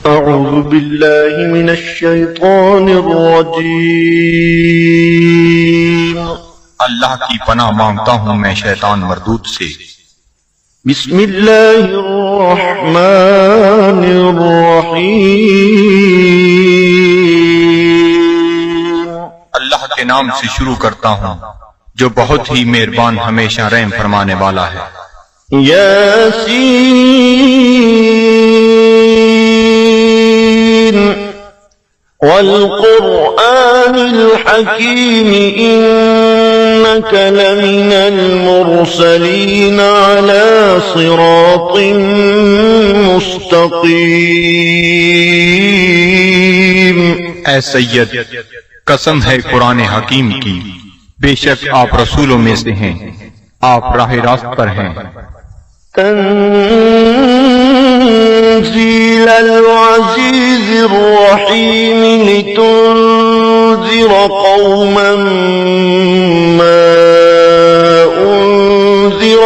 أعوذ بالله من الشيطان الرجيم اللہ کی پناہ مانگتا ہوں میں شیطان مردود سے۔ بسم الله الرحمن الرحيم اللہ کے نام سے شروع کرتا ہوں جو بہت ہی مہربان ہمیشہ رحم فرمانے والا ہے۔ ياسين والقرآن الحكيم إنك لمن المرسلين على صراط مستقيم۔ اے سید، قسم ہے قرآن حکیم کی، بے شک آپ رسولوں میں سے ہیں، آپ راہ راست پر ہیں۔ تنزيل العزيز الرحيم لتنذر قوما ما أنذر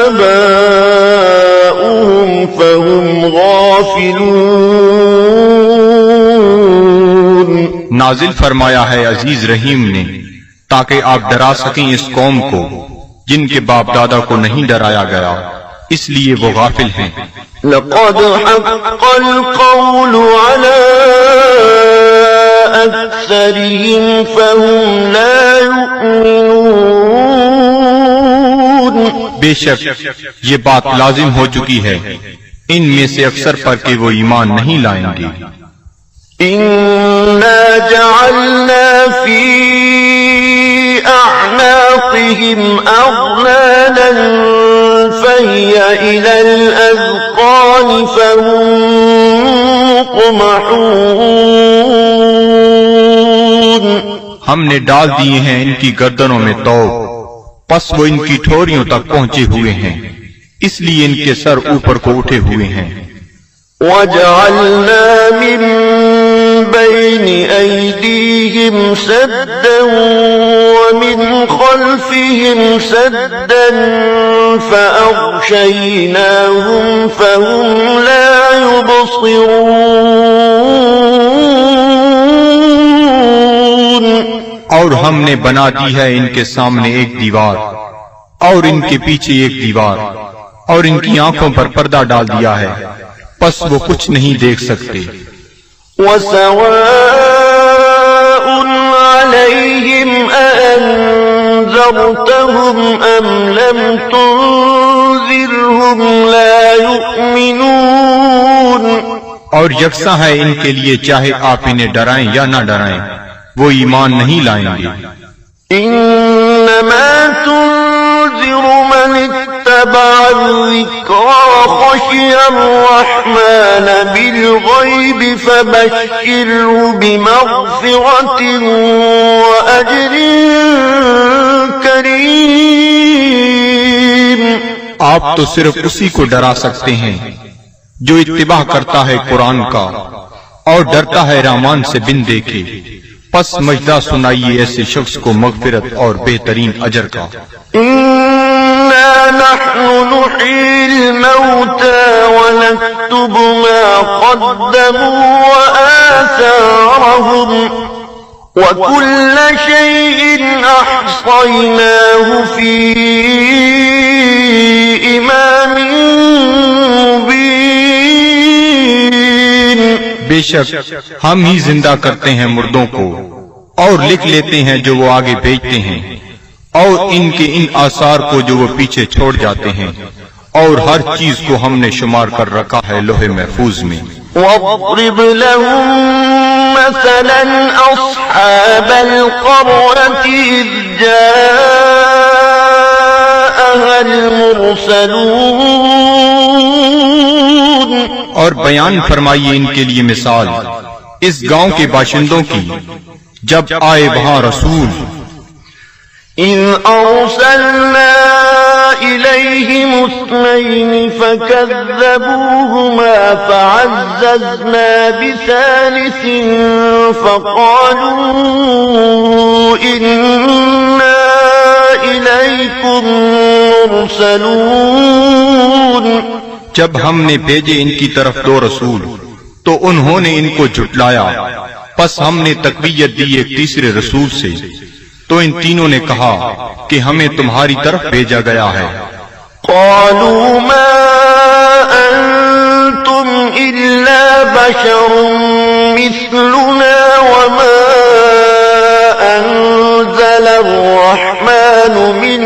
آباؤهم فهم غافلون۔ نازل فرمایا ہے عزیز رحیم نے تاکہ آپ ڈرا سکیں اس قوم کو جن کے باپ دادا کو نہیں ڈرایا گیا، اس لیے وہ غافل ہیں۔ لقد حق القول على أكثرهم فهم لا يؤمنون۔ بے شک یہ بات لازم ہو چکی ہے ان میں سے اکثر پر کہ وہ ایمان نہیں لائیں گے۔ إنا جعلنا في أعناقهم أغلالا فهي إلى الأذقان فهم مقمحون۔ ہم نے ڈال دیے ہیں ان کی گردنوں میں توق، پس وہ ان کی ٹھوریوں تک پہنچے ہوئے ہیں، اس لیے ان کے سر اوپر کو اٹھے ہوئے ہیں۔ وجعلنا من بين أيديهم سدا ومن خلفهم سدا فأغشيناهم فهم لا يبصرون۔ اور ہم نے بنا دی ہے ان کے سامنے ایک دیوار اور ان کے پیچھے ایک دیوار، اور ان کی آنکھوں پر پردہ ڈال دیا ہے، پس وہ کچھ نہیں دیکھ سکتے۔ وسواء عليهم أأنذرتهم أم لم تنذرهم لا يؤمنون۔ اور یکساں ہے ان کے لیے چاہے آپ انہیں ڈرائیں یا نہ ڈرائیں، وہ ایمان نہیں لائیں گے۔ إنما تنذر من اتبع الذكر وخشي الرحمن بالغيب فبشره بمغفرة وأجر كريم۔ آپ تو صرف اسی کو ڈرا سکتے ہیں جو اتباع کرتا ہے قرآن کا اور ڈرتا ہے رحمان سے بن دیکھے، پس مجدہ سنائیے ایسے شخص کو مغفرت اور بہترین اجر کا۔ إنا نحن نحيي الموتى ونكتب ما قدموا وآثارهم وكل شيء أحصيناه في إمام مبين۔ بے شک ہم ہی زندہ کرتے ہیں مردوں کو اور لکھ لیتے ہیں جو وہ آگے بھیجتے ہیں، اور ان کے ان آثار کو جو وہ پیچھے چھوڑ جاتے ہیں، اور ہر چیز کو ہم نے شمار کر رکھا ہے لوح محفوظ میں۔ واضرب لهم مثلا أصحاب القرية إذ جاءها المرسلون۔ اور بیان فرمائیے ان کے لیے مثال اس گاؤں کے باشندوں کی جب آئے وہاں رسول۔ إذ أرسلنا إليهم اثنين فكذبوهما فعززنا بثالث فقالوا إنا إليكم مرسلون۔ جب ہم نے بھیجے ان کی طرف 2 رسول تو انہوں نے ان کو جھٹلایا، پس ہم نے تقویت دی ایک تیسرے رسول سے، تو ان تینوں نے کہا کہ ہمیں تمہاری طرف بھیجا گیا ہے۔ قالوا ما أنتم إلا بشر مثلنا وما أنزل الرحمن من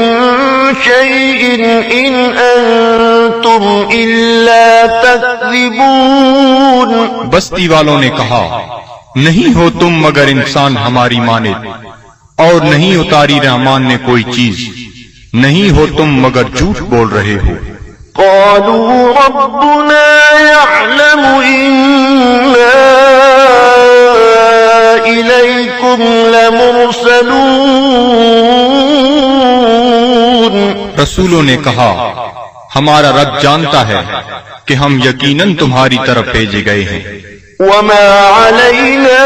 شيء إن أنتم إلا تكذبون۔ بستی والوں نے کہا، نہیں ہو تم مگر انسان ہماری مانند، اور نہیں اتاری رحمان نے کوئی چیز، نہیں ہو تم مگر جھوٹ بول رہے ہو۔ قالوا ربنا يعلم إنا إليكم لمرسلون۔ رسولوں نے کہا، ہمارا رب جانتا ہے کہ ہم یقیناً تمہاری طرف بھیجے گئے ہیں۔ وما علينا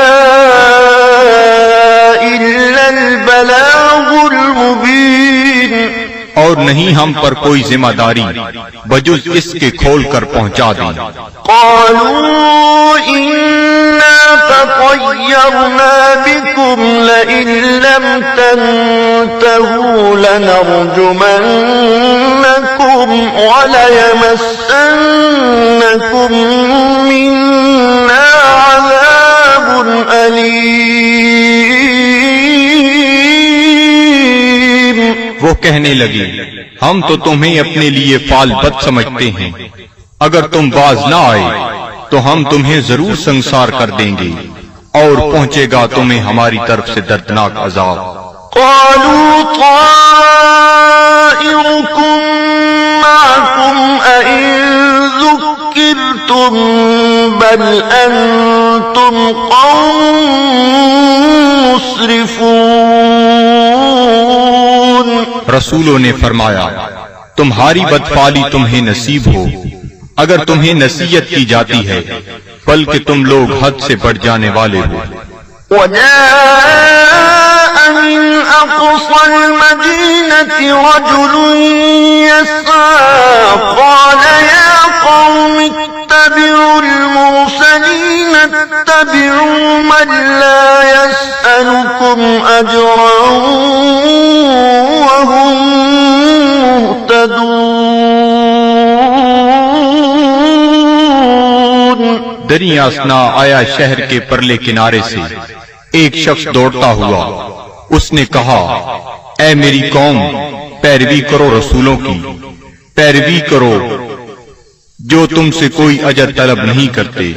إلا البلاغ المبين۔ اور نہیں ہم پر کوئی ذمہ داری بجز اس کے کھول کر پہنچا دیں۔ قالوا إنا تطيرنا بكم لئن لم تنتهوا لنرجمنكم وليمسنكم منا عذاب أليم۔ وہ کہنے لگی، ہم تو تمہیں اپنے لیے فال بد سمجھتے ہیں، اگر تم باز نہ آئے تو ہم تمہیں ضرور سنسار کر دیں گے، اور پہنچے گا تمہیں ہماری طرف سے دردناک عذاب۔ قالوا طائركم معكم أئن ذكرتم بل أنتم قوم مسرفون۔ رسولوں نے فرمایا، تمہاری بدفعلی تمہیں نصیب ہو اگر تمہیں نصیحت کی جاتی ہے، بلکہ تم لوگ حد سے بڑھ جانے والے ہو۔ وجاء من أقصى المدينة رجل يسعى قال يا قوم اتبعوا المرسلين اتبعوا من لا يسألكم أجرا وهم مهتدون۔ دریا اسنا آیا شہر کے پرلے کنارے سے ایک شخص دوڑتا ہوا، اس نے کہا، اے میری قوم، پیروی کرو رسولوں کی، پیروی کرو جو تم سے کوئی اجر طلب نہیں کرتے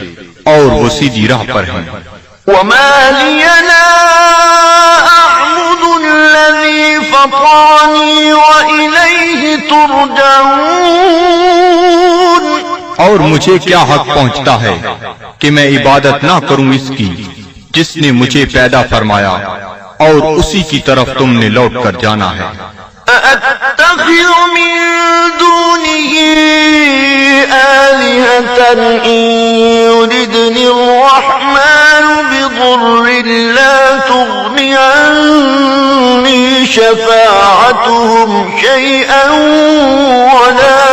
اور وہ سیدھی راہ پر ہیں۔ وما لي لا أعبد الذي فطرني وإليه ترجعون۔ اور مجھے کیا حق پہنچتا ہے کہ میں عبادت نہ کروں اس کی جس نے مجھے پیدا فرمایا، اور اسی کی طرف تم نے لوٹ کر جانا ہے۔ أأتخذ من دونه آلهة إن يردني الرحمن بضر لا تغني عني شفاعتهم شيئا ولا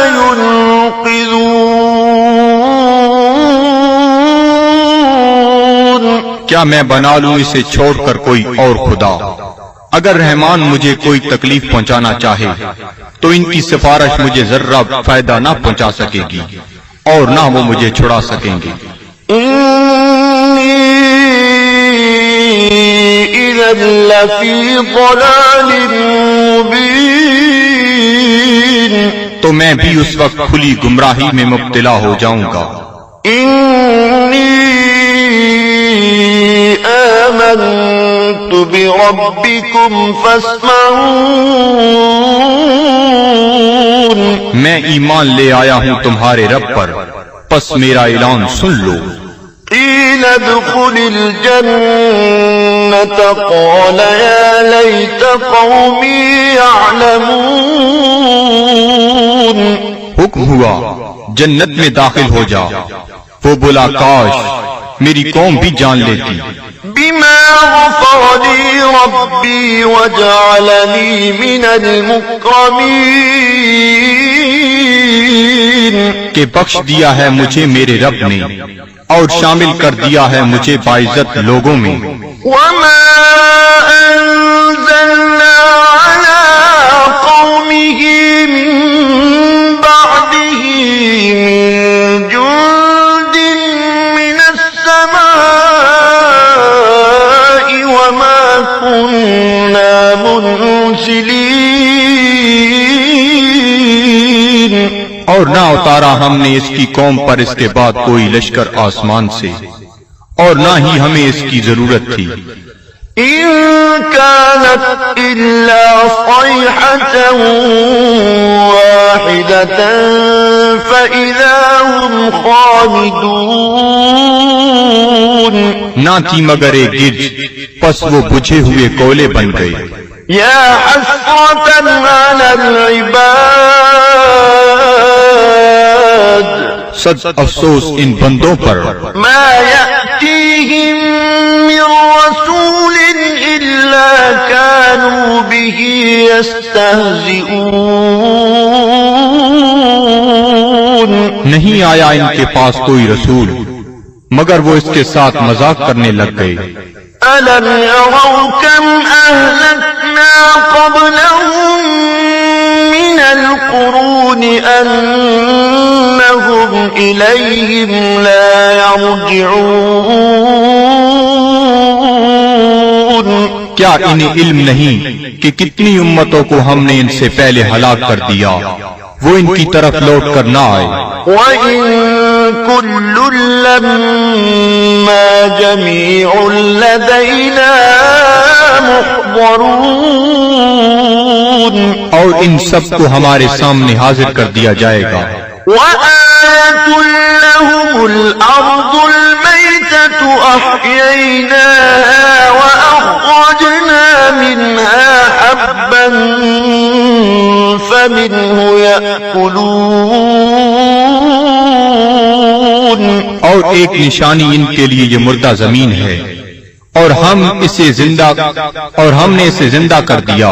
ينقذون۔ کیا میں بنا لوں اسے چھوڑ کر کوئی اور خدا؟ اگر رحمان مجھے کوئی تکلیف پہنچانا چاہے تو ان کی سفارش مجھے ذرہ فائدہ نہ پہنچا سکے گی اور نہ وہ مجھے چھڑا سکیں گے۔ إني إذا لفي ضلال مبين۔ تو میں بھی اس وقت کھلی گمراہی میں مبتلا ہو جاؤں گا۔ إني آمنت بربكم فاسمعون۔ میں ایمان لے آیا ہوں تمہارے رب پر، پس میرا اعلان سن لو۔ قيل ادخل الجنة قال يا ليت قومي يعلمون۔ حکم ہوا جنت میں داخل ہو جا، وہ بولا کاش میری قوم بھی جان لیتی۔ بما غفر لي ربي وجعلني من المكرمين۔ کہ بخش دیا ہے مجھے میرے رب نے اور شامل کر دیا ہے مجھے باعزت لوگوں میں. وما أنزلنا على قومه من بعده من جند من السماء وما كنا منزلين. اور نہ اتارا ہم نے اس کی قوم پر اس کے بعد کوئی لشکر آسمان سے اور نہ ہی ہمیں اس کی ضرورت تھی. إن كانت إلا صيحة واحدة فإذا هم خامدون. نہ تھی مگر ایک گرج، پس وہ بجھے ہوئے کوئلے بن گئے. يا حسرة على العباد صد افسوس ان بندوں پر ما يأتيهم من رسول إلا كانوا به يستهزئون. نہیں آیا ان کے پاس کوئی رسول مگر وہ اس کے ساتھ مذاق کرنے لگ گئے. ألم يروا كم أهلكنا قبلهم من القرون أنهم إليهم لا يرجعون. کیا انہیں علم نہیں کہ کتنی امتوں کو ہم نے ان سے پہلے ہلاک کر دیا وہ ان کی طرف لوٹ کر نہ آئے. وَإِن كُلٌّ لَّمَّا جَمِيعٌ لَّدَيْنَا مُحْضَرُونَ. اور ان سب کو ہمارے سامنے حاضر کر دیا جائے گا. وَآيَةٌ لَّهُمُ الْأَرْضُ الْمَيْتَةُ أَحْيَيْنَاهَا وَأَخْرَجْنَا مِنْهَا حَبًّا فَمِنْهُ يَأْكُلُونَ. اور ایک نشانی ان کے لیے یہ مردہ زمین ہے اور ہم نے اسے زندہ کر دیا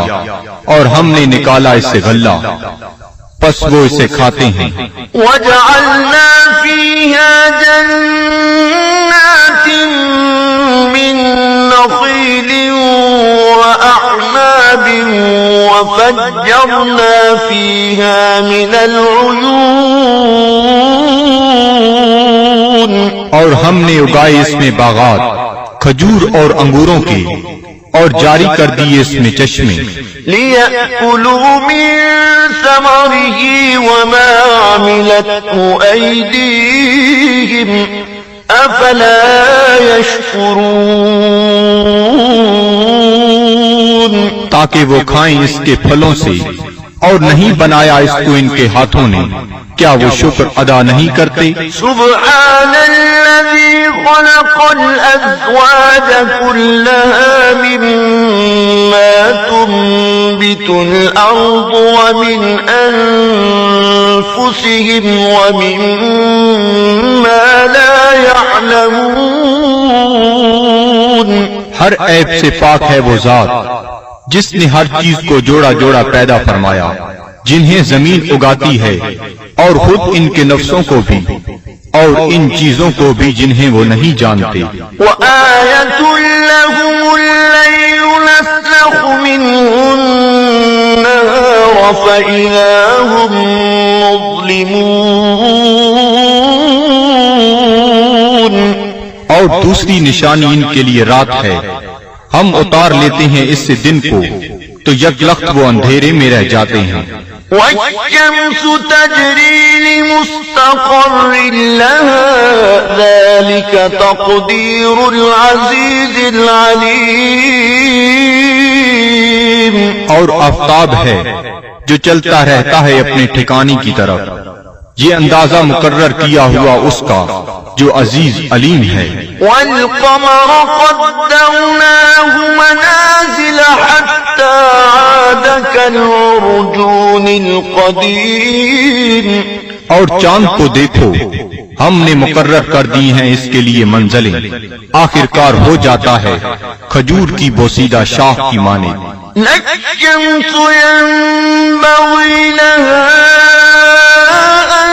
اور ہم نے نکالا اس سے غلہ پس وہ اسے کھاتے ہیں. وَجَعَلْنَا فِيهَا جَنَّاتٍ مِّن نَّخِيلٍ وَأَعْنَابٍ وَفَجَّرْنَا فِيهَا مِنَ الْعُيُونِ. اور ہم نے اگائے اس میں باغات کھجور اور انگوروں کے اور جاری کر دیے اس میں چشمے. لِيَأْكُلُوا مِن ثَمَرِهِ وَمَا عَمِلَتْهُ أَيْدِيهِمْ أَفَلَا يَشْكُرُونَ. تاکہ وہ کھائیں اس کے پھلوں سے اور نہیں بنایا اس کو ان کے ہاتھوں نے، کیا وہ شکر ادا نہیں کرتے؟ سبحان الذي خلق الأزواج كلها مما تنبت الأرض ومن أنفسهم ومما لا يعلمون. ہر عیب سے پاک ہے وہ ذات جس نے ہر چیز کو جوڑا جوڑا پیدا فرمایا، جنہیں زمین اگاتی ہے اور خود ان کے نفسوں کو بھی اور ان چیزوں کو بھی جنہیں وہ نہیں جانتے. وَآيَةٌ لَّهُمُ اللَّيْلُ نَسْلَخُ مِنْهُ النَّهَارَ فَإِذَا هُم مُظْلِمُونَ. اور دوسری نشانی ان کے لیے رات ہے، ہم اتار لیتے ہیں اس سے دن کو تو یک لخت وہ اندھیرے میں رہ جاتے ہیں. وَالشَّمْسُ تَجْرِي لِمُسْتَقَرٍّ لَهَا ذَلِكَ تَقْدِيرُ الْعَزِيزِ الْعَلِيمِ. اور آفتاب ہے جو چلتا رہتا ہے اپنے ٹھکانے کی طرف، یہ اندازہ مقرر کیا ہوا اس کا جو عزیز علیم ہے. وَالْقَمَرَ قَدَّرْنَاهُ مَنَازِلَ حَتَّى عَادَ كَالْعُرْجُونِ الْقَدِيمِ. اور چاند کو دیکھو، ہم نے مقرر کر دی ہیں اس کے لیے منزلیں، آخر کار ہو جاتا ہے کھجور کی بوسیدہ شاخ کی مانند. لَلشَّمْسُ يَنبَغِي لَهَا أَن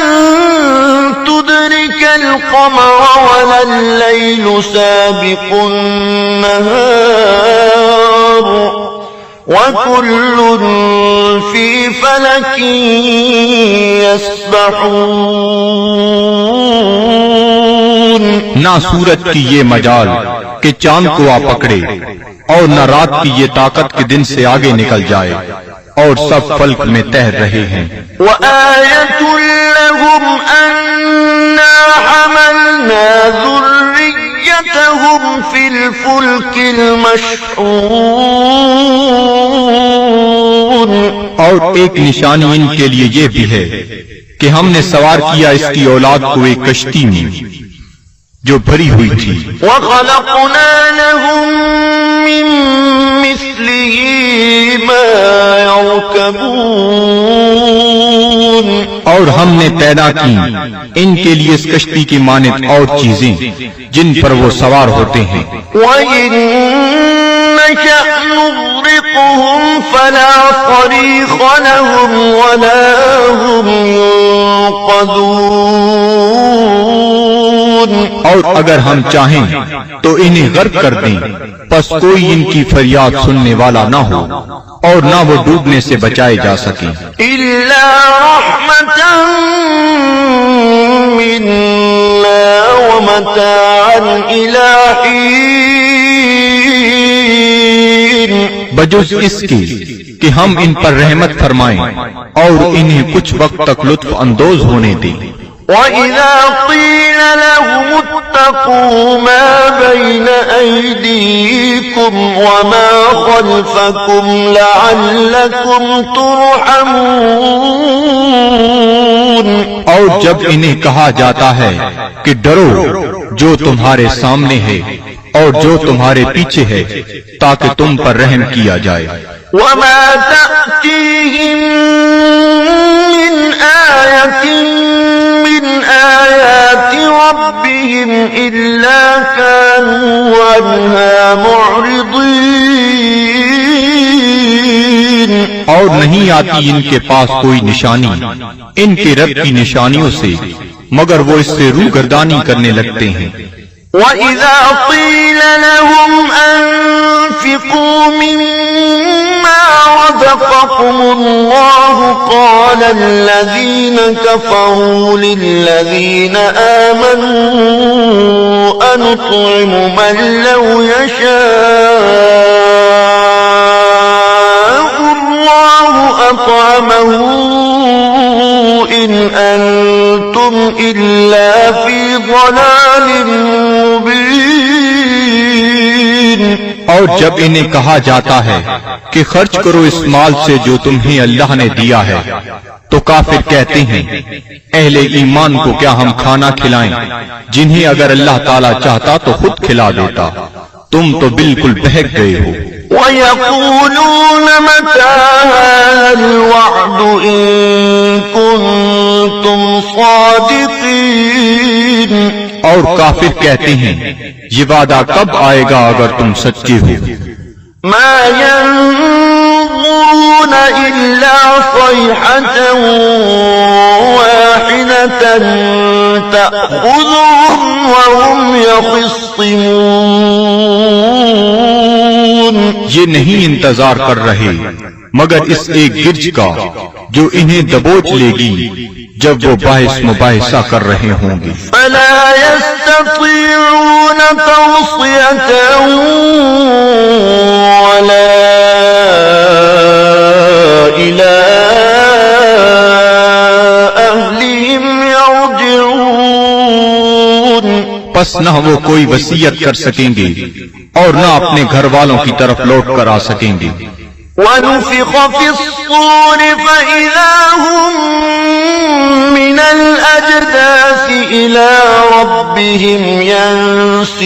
تدرك القمر ولا الليل سابق النهار وكل في فلك يسبحون. نہ سورج کی یہ مجال کہ چاند کو آ پکڑے، اور نہ رات کی یہ طاقت کہ دن سے آگے نکل جائے، اور سب فلک میں تیر رہے ہیں. وآية لهم أنا حملنا ذريتهم في الفلك المشحون. اور ایک نشانی ان کے لیے یہ بھی ہے کہ ہم نے سوار کیا اس کی اولاد کو ایک کشتی میں جو بھری ہوئی تھی. وخلقنا لهم من مثله ما يركبون. اور ہم نے پیدا کی ان کے لیے اس کشتی کی مانند اور چیزیں جن پر وہ سوار ہوتے ہیں. وَإِن نَّشَأْ نُغْرِقْهُمْ فَلَا صَرِيخَ لَهُمْ وَلَا هُمْ يُنقَذُونَ. اور اگر ہم چاہیں تو انہیں غرق کر دیں، پس کوئی ان کی فریاد سننے والا نہ ہو اور نہ وہ ڈوبنے سے بچائے جا سکیں. إِلَّا رَحْمَةً مِّنَّا وَمَتَاعًا إِلَىٰ حِينٍ. بجز اس کے کہ ہم ان پر رحمت فرمائیں اور انہیں کچھ وقت تک لطف اندوز ہونے دیں. وَإِذَا قِيلَ لَهُمُ اتَّقُوا مَا بَيْنَ أَيْدِيكُمْ وَمَا خَلْفَكُمْ لَعَلَّكُمْ تُرْحَمُونَ. اور جب انہیں کہا جاتا ہے کہ ڈرو جو تمہارے سامنے ہے اور جو تمہارے پیچھے ہے تاکہ تم پر رحم کیا جائے. وَمَا تَأْتِيهِم مِّنْ آيَةٍ مِّنْ آيَاتِ رَبِّهِمْ إِلَّا كَانُوا عَنْهَا مُعْرِضِينَ. اور نہیں آتی ان کے پاس کوئی نشانی ان کے رب کی نشانیوں سے مگر وہ اس سے روگردانی کرنے لگتے ہیں. وَإِذَا قِيلَ لَهُمْ أَنفِقُوا مِمَّا رَزَقَكُمُ اللَّهُ قَالَ الَّذِينَ كَفَرُوا لِلَّذِينَ آمَنُوا أَنُطْعِمُ مَن لَّوْ يَشَاءُ اللَّهُ أَطْعَمَهُ إِنْ أَنتُمْ إِلَّا فِي ضَلَالٍ مُبِينٍ. اور جب انہیں کہا جاتا ہے کہ خرچ کرو اس مال سے جو تمہیں اللہ نے دیا ہے تو کافر کہتے ہیں اہل ایمان کو کیا ہم کھانا کھلائیں جنہیں اگر اللہ تعالیٰ چاہتا تو خود کھلا دیتا، تم تو بالکل بہک گئے ہو. وَيَقُولُونَ مَتَىٰ هَٰذَا الْوَعْدُ إِن كُنتُمْ صَادِقِينَ. اور کافر کہتے ہیں یہ وعدہ کب آئے گا اگر تم سچے ہو. مَا يَنظُرُونَ إِلَّا صَيْحَةً وَاحِدَةً تَأْخُذُهُمْ وَهُمْ يَخِصِّمُونَ. یہ نہیں انتظار کر رہے مگر اس ایک گرج کا جو انہیں دبوچ لے گی جب وہ بحث مباحثہ کر رہے ہوں گے. فَلَا يَسْتَطِيعُونَ تَوْصِيَةً وَلَا إِلَىٰ أَهْلِهِمْ يَرْجِعُونَ. پس نہ وہ کوئی وصیت کر سکیں گے اور نہ اپنے گھر والوں کی طرف لوٹ کر آ سکیں گے. وَنُفِخَ فِي الصُّورِ فَإِذَا هُم مِّنَ الْأَجْدَاثِ إِلَىٰ رَبِّهِمْ يَنسِلُونَ.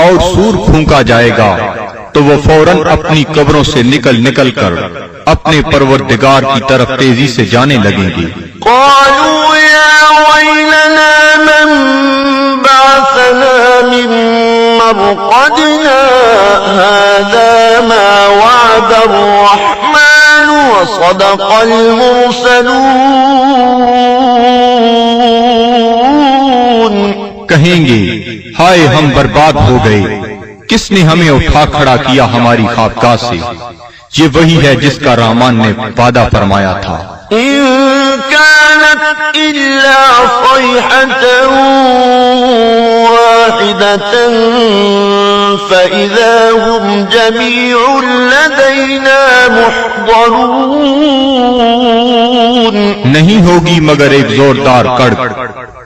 اور سور پھونکا جائے گا تو وہ فوراً اپنی قبروں سے نکل کر اپنے پروردگار کی طرف تیزی سے جانے لگیں گے. قالوا يا ويلنا من بعثنا من مرقدنا هذا ما وعد الرحمن وصدق المرسلون کہیں گے ہائے ہم برباد ہو گئے، کس نے ہمیں اٹھا کھڑا کیا ہماری خوابگاہ سے؟ یہ وہی ہے جس کا رحمان نے وعدہ فرمایا تھا۔ إن كانت إلا صيحة واحدة فإذا هم جميع لدينا محضرون نہیں ہوگی مگر ایک زوردار کڑک،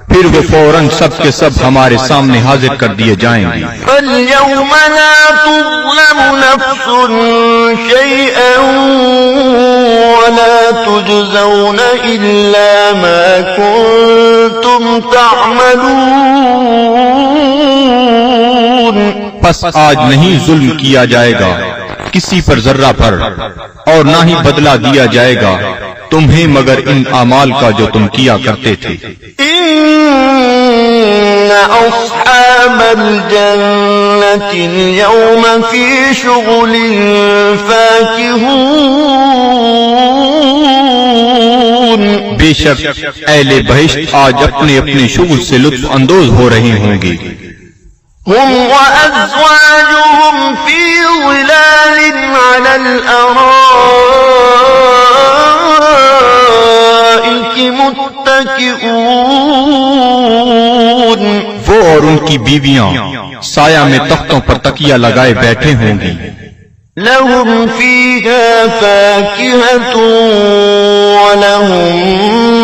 پھر وہ فوراً سب کے سب ہمارے سامنے حاضر کر دیے جائیں گے۔ فاليوم لا تظلم نفس شيئا ولا تجزون إلا ما كنتم تعملون پس آج نہیں ظلم کیا جائے گا کسی پر ذرہ پر، اور نہ ہی بدلہ دیا جائے گا تمہیں مگر ان اعمال کا جو تم کیا کرتے تھے۔ إن أصحاب الجنة اليوم في شغل فاكهون بے شک اہل بہشت آج اپنے اپنے شغل سے لطف اندوز ہو رہے ہوں گے۔ هم وأزواجهم في ظلال على الأرائك متكئون وہ اور ان کی بیویاں سایہ میں تختوں پر تکیہ لگائے بیٹھے ہوں گی۔ لهم فيها فاكهة ولهم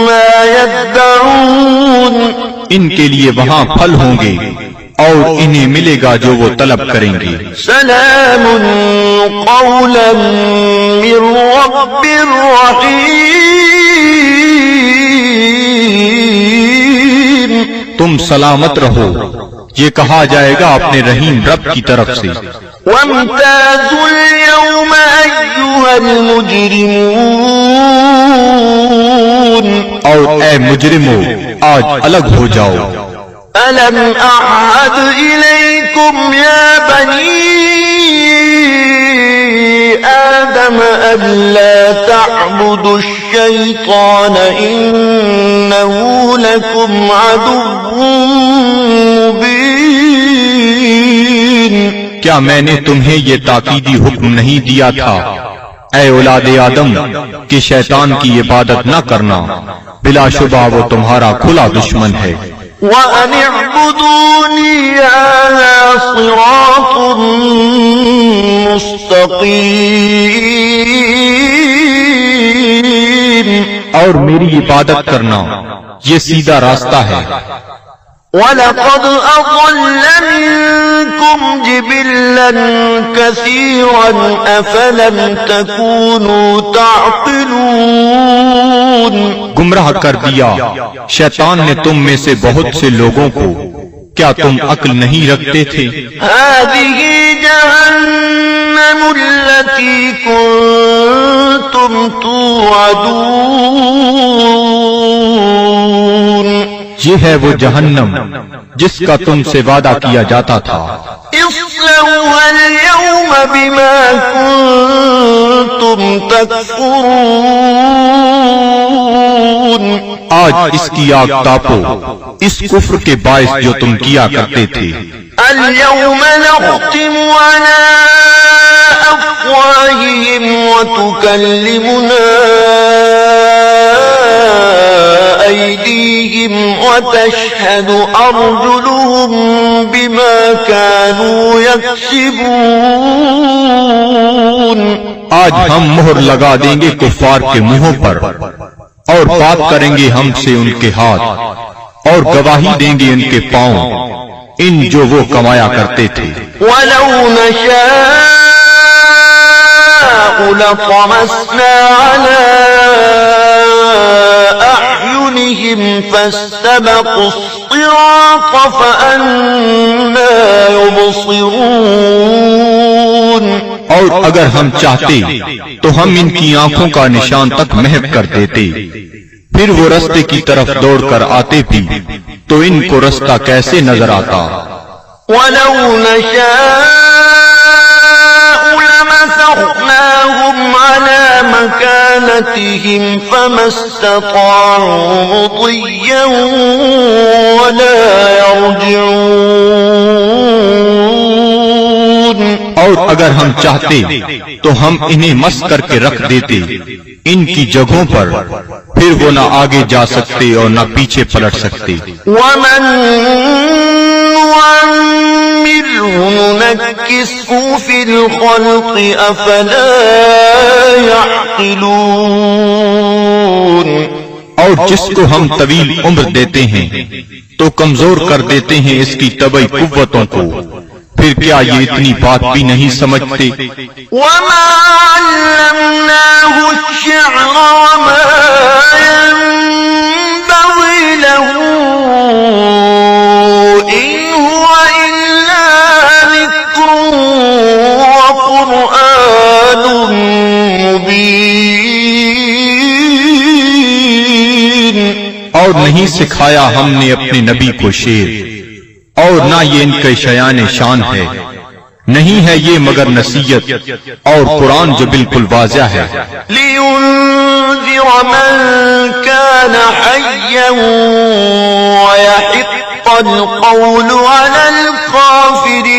ما يدعون ان کے لیے وہاں پھل ہوں گے اور انہیں ملے گا جو وہ طلب کریں گے۔ سلام قولا من رب رحیم تم سلامت رہو، یہ کہا جائے گا اپنے رحیم رب کی طرف سے۔ وامتازوا اليوم أيها المجرمون اور اے مجرمو آج الگ ہو جاؤ۔ ألم أعهد إليكم يا بني آدم ألا تعبدوا الشيطان إنه لكم عدو مبين کیا میں نے تمہیں یہ تاکیدی حکم نہیں دیا تھا اے اولاد آدم کہ شیطان کی عبادت نہ کرنا، بلا شبہ وہ تمہارا کھلا دشمن ہے۔ وَأَنِ اعْبُدُونِي هَذَا صِرَاطٌ مُسْتَقِيمٌ اور میری عبادت کرنا یہ سیدھا راستہ ہے۔ وَلَقَدْ أَضَلَّ مِنكُمْ جِبِلًّا كَثِيرًا أَفَلَمْ تَكُونُوا تَعْقِلُونَ گمراہ کر دیا شیطان نے تم میں سے بہت سے لوگوں کو، کیا تم عقل نہیں رکھتے تھے؟ هَذِهِ جَهَنَّمُ الَّتِي كُنتُمْ تُوعَدُونَ یہ ہے وہ جہنم جس کا تم سے وعدہ کیا جاتا تھا۔ اصلوها اليوم بما كنتم تكفرون آج اس کی آگ تاپو اس کفر کے باعث جو تم کیا کرتے تھے۔ اليوم نختم على أفواههم وتكلمنا أيديهم وتشهد أرجلهم بما كانوا يكسبون آج ہم مہر لگا دیں گے کفار کے منہوں پر، اور بات کریں گے ہم سے ان کے ہاتھ، اور گواہی دیں گے ان کے پاؤں ان جو وہ کمایا کرتے تھے۔ وَلَوْ نَشَاءُ لَطَمَسْنَا عَلَىٰ أَعْيُنِهِمْ فَاسْتَبَقُوا الصِّرَاطَ فَأَنَّىٰ يُبْصِرُونَ اور اگر ہم چاہتے تو ہم ان کی آنکھوں کا نشان تک محو کر دیتے، پھر وہ رستے کی طرف دوڑ کر آتے بھی تو ان کو رستہ کیسے نظر آتا۔ وَلَوْ نَشَاءُ لَمَسَخْنَاهُم جعلناهم على مكانتهم فما استطاعوا مضيا ولا يرجعون. اور اگر ہم چاہتے تو ہم انہیں مس کر کے رکھ دیتے ان کی جگہوں پر، پھر وہ نہ آگے جا سکتے اور نہ پیچھے پلٹ سکتے. ومن نعمره ننكسه في الخلق أفلا يعقلون. اور جس کو ہم طویل عمر دیتے ہیں تو کمزور کر دیتے ہیں اس کی طبعی قوتوں کو، پھر کیا یہ اتنی بات بھی نہیں سمجھتے؟ وما علمناه الشعر وما ينبغي له إن هو إلا ذكر وقرآن مبين. اور نہیں سکھایا ہم نے اپنے نبی کو شعر، اور نہ یہ ان کے شیان شان ہے، نہیں ہے یہ مگر نصیحت اور قرآن جو بالکل واضح ہے. لِيُنذِرَ مَن كَانَ حَيًّا وَيَحِقَّ الْقَوْلُ عَلَى الْكَافِرِينَ.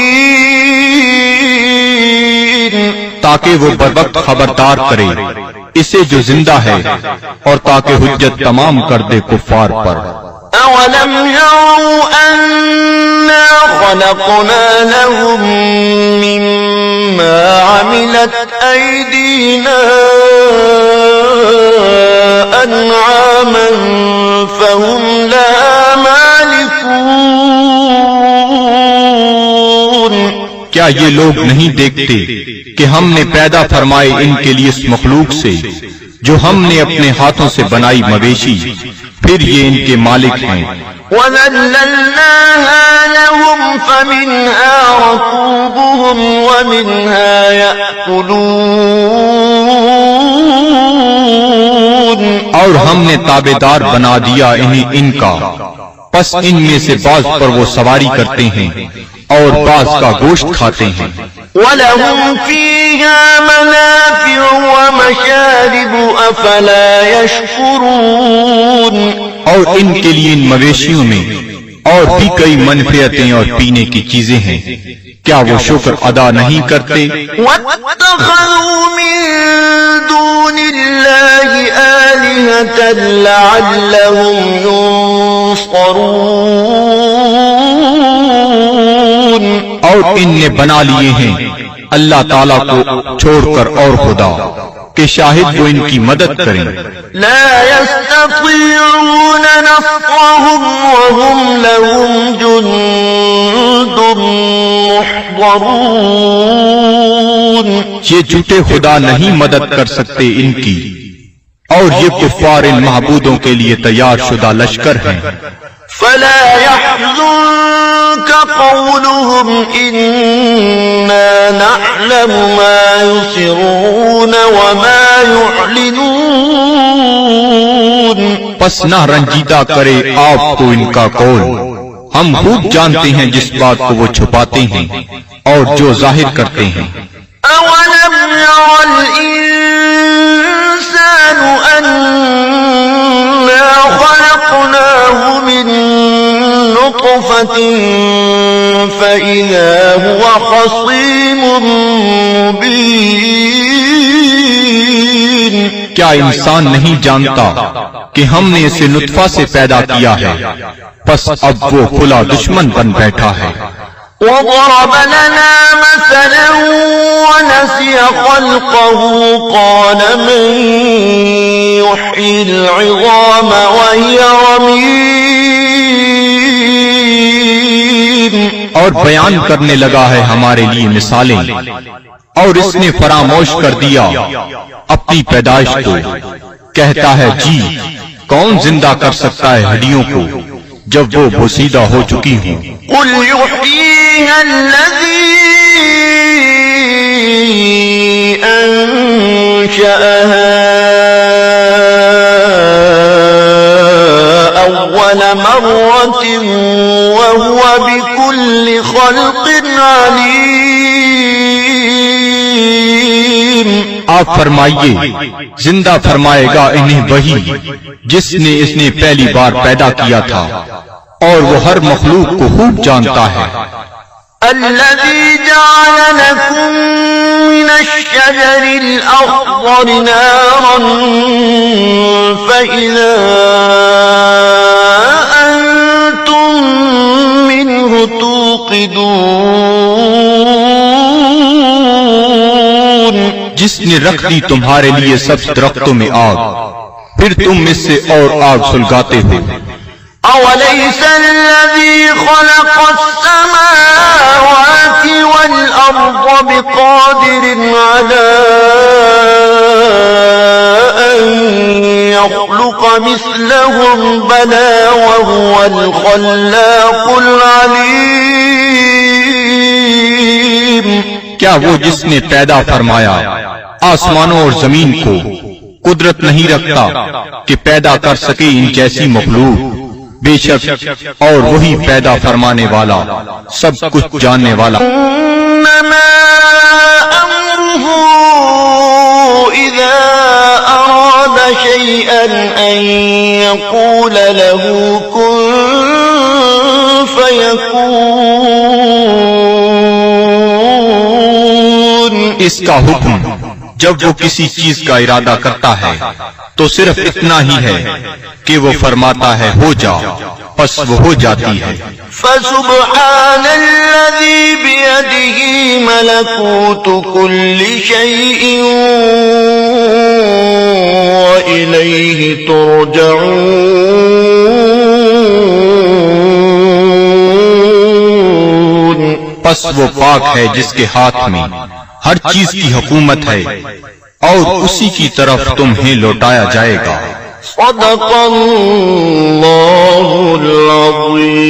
تاکہ وہ بروقت خبردار کرے اسے جو زندہ ہے، اور تاکہ حجت تمام کر دے کفار پر. أَوَلَمْ يَرَوْا أَنَّا خَلَقْنَا لَهُم مِّمَّا عَمِلَتْ أَيْدِينَا أَنْعَامًا فَهُمْ لَهَا مَالِكُونَ. کیا یہ لوگ نہیں دیکھتے کہ ہم نے پیدا فرمائے ان کے لیے اس مخلوق سے جو ہم نے اپنے ہاتھوں سے بنائی مویشی، پھر یہ ان کے مالک ہیں. وَذَلَّلْنَاهَا لَهُمْ فَمِنْهَا رَكُوبُهُمْ وَمِنْهَا يَأْكُلُونَ. اور ہم نے تابعدار بنا دیا انہیں ان کا، پس ان میں سے بعض پر وہ سواری کرتے ہیں اور بعض کا گوشت کھاتے ہیں. وَلَهُمْ فِيهَا مَنَافِعُ وَمَشَارِبُ أَفَلَا يَشْكُرُونَ. اور ان کے لیے ان مویشیوں میں اور بھی کئی منفعتیں اور پینے کی چیزیں ہیں، کیا وہ شکر ادا نہیں کرتے؟ وَاتَّخَذُوا مِن دُونِ اللَّهِ آلِهَةً لَعَلَّهُمْ يُنصَرُونَ. اور ان نے بنا لیے ہیں اللہ تعالیٰ کو چھوڑ کر اور خدا کہ شاہد وہ ان کی مدد کریں. لا يستطيعون نصرهم وهم لهم جند محضرون. یہ جھوٹے خدا نہیں مدد کر سکتے ان کی، اور یہ کفار ان معبودوں کے لیے تیار شدہ لشکر ہیں. فلا يحزنك قولهم إنا نعلم ما يسرون وما يعلنون. پس نہ رنجیدہ کرے آپ کو ان کا قول، ہم خوب جانتے ہیں جس بات کو وہ چھپاتے ہیں اور جو ظاہر کرتے ہیں. أولم ير الإنسان أنا خلقناه من نطفة فإذا هو خصيم مبين. کیا انسان نہیں جانتا کہ ہم نے اسے نطفہ سے پیدا کیا ہے، پس اب وہ کھلا دشمن بن بیٹھا ہے. وضرب لنا مثلا ونسي خلقه قال من يحيي العظام وهي رميم. اور بیان کرنے لگا ہے ہمارے لیے مثالیں، اور اس نے فراموش کر دیا اپنی پیدائش کو. کہتا ہے جی کون زندہ کر سکتا ہے ہڈیوں کو جب وہ بوسیدہ ہو چکی ہوں. قل يحييها الذي أنشأها أول مرة وهو بكل خلق عليم. آپ فرمائیے زندہ فرمائے گا انہیں وہی جس نے اس نے پہلی بار پیدا کیا تھا اور وہ ہر مخلوق کو خوب جانتا ہے۔ الذي جعل لكم من الشجر الأخضر نارا فإذا أنتم منه توقدون، جس نے رکھ دی تمہارے لیے سبز درختوں میں آگ، پھر تم اس سے اور آگ سلگاتے ہو۔ أوليس الذي خلق السماوات والأرض بقادر على أن يخلق مثلهم بلى وهو الخلاق العليم؟ کیا وہ جس نے پیدا فرمایا آسمانوں اور زمین کو قدرت نہیں رکھتا کہ پیدا کر سکے ان جیسی مخلوق؟ بے شک اور وہی پیدا فرمانے والا سب کچھ جاننے والا۔ انما امره اذا اراد شيئا ان يقول له كن فيكون، اس کا حکم جب وہ کسی چیز کا ارادہ کرتا ہے تو صرف اتنا ہی ہے کہ وہ فرماتا ہے ہو جا، پس وہ ہو جاتی ہے۔ فسبحان الذي بيده ملكوت كل شيء وإليه ترجعون، پس وہ پاک ہے جس کے ہاتھ میں ہر چیز کی حکومت ہے اور اسی کی طرف تمہیں لوٹایا جائے گا۔ صدق اللہ العظیم۔